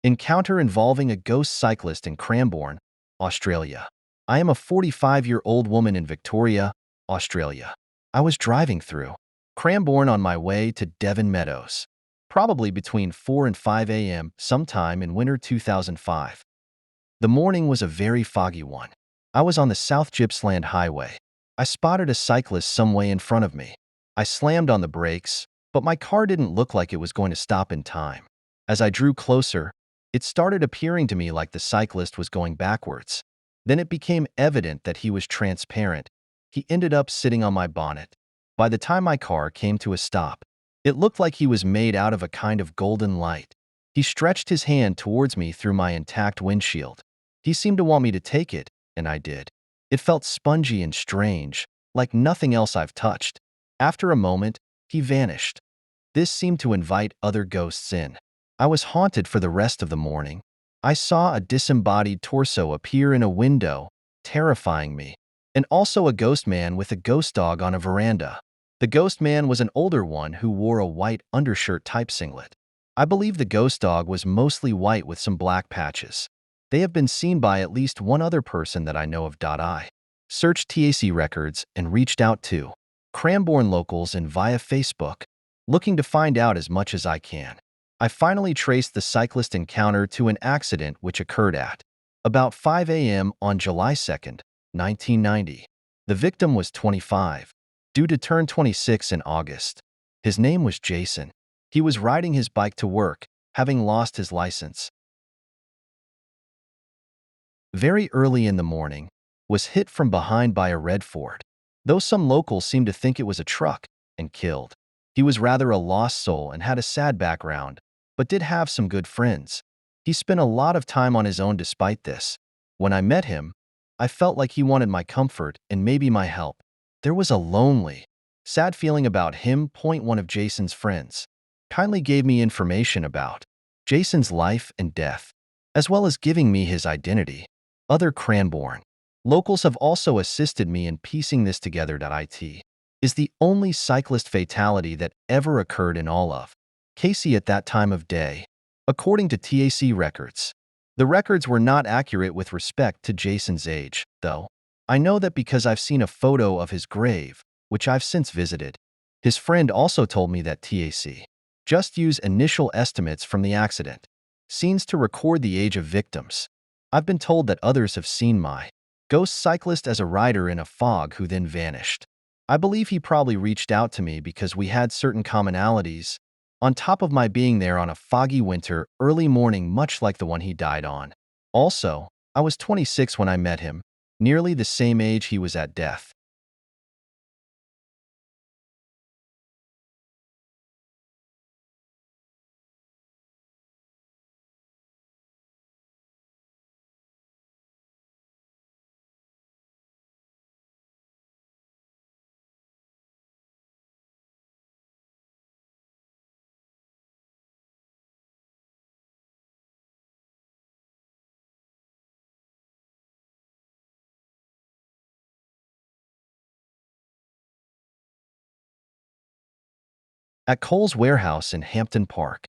Encounter involving a ghost cyclist in Cranbourne, Australia. I am a 45-year-old woman in Victoria, Australia. I was driving through Cranbourne on my way to Devon Meadows, probably between 4 and 5 a.m. sometime in winter 2005. The morning was a very foggy one. I was on the South Gippsland Highway. I spotted a cyclist some way in front of me. I slammed on the brakes, but my car didn't look like it was going to stop in time. As I drew closer, it started appearing to me like the cyclist was going backwards. Then it became evident that he was transparent. He ended up sitting on my bonnet. By the time my car came to a stop, it looked like he was made out of a kind of golden light. He stretched his hand towards me through my intact windshield. He seemed to want me to take it, and I did. It felt spongy and strange, like nothing else I've touched. After a moment, he vanished. This seemed to invite other ghosts in. I was haunted for the rest of the morning. I saw a disembodied torso appear in a window, terrifying me, and also a ghost man with a ghost dog on a veranda. The ghost man was an older one who wore a white undershirt-type singlet. I believe the ghost dog was mostly white with some black patches. They have been seen by at least one other person that I know of. I searched TAC records and reached out to Cranbourne locals and via Facebook, looking to find out as much as I can. I finally traced the cyclist encounter to an accident which occurred at about 5 a.m. on July 2nd, 1990. The victim was 25, due to turn 26 in August. His name was Jason. He was riding his bike to work, having lost his license. Very early in the morning, was hit from behind by a red Ford, though some locals seemed to think it was a truck, and killed. He was rather a lost soul and had a sad background, but did have some good friends. He spent a lot of time on his own despite this. When I met him, I felt like he wanted my comfort and maybe my help. There was a lonely, sad feeling about him. One of Jason's friends kindly gave me information about Jason's life and death, as well as giving me his identity. Other Cranbourne locals have also assisted me in piecing this together. It is the only cyclist fatality that ever occurred in all of Casey at that time of day, according to TAC records. The records were not accurate with respect to Jason's age, though. I know that because I've seen a photo of his grave, which I've since visited. His friend also told me that TAC just use initial estimates from the accident scenes to record the age of victims. I've been told that others have seen my ghost cyclist as a rider in a fog who then vanished. I believe he probably reached out to me because we had certain commonalities, on top of my being there on a foggy winter early morning much like the one he died on. Also, I was 26 when I met him, nearly the same age he was at death. At Cole's warehouse in Hampton Park,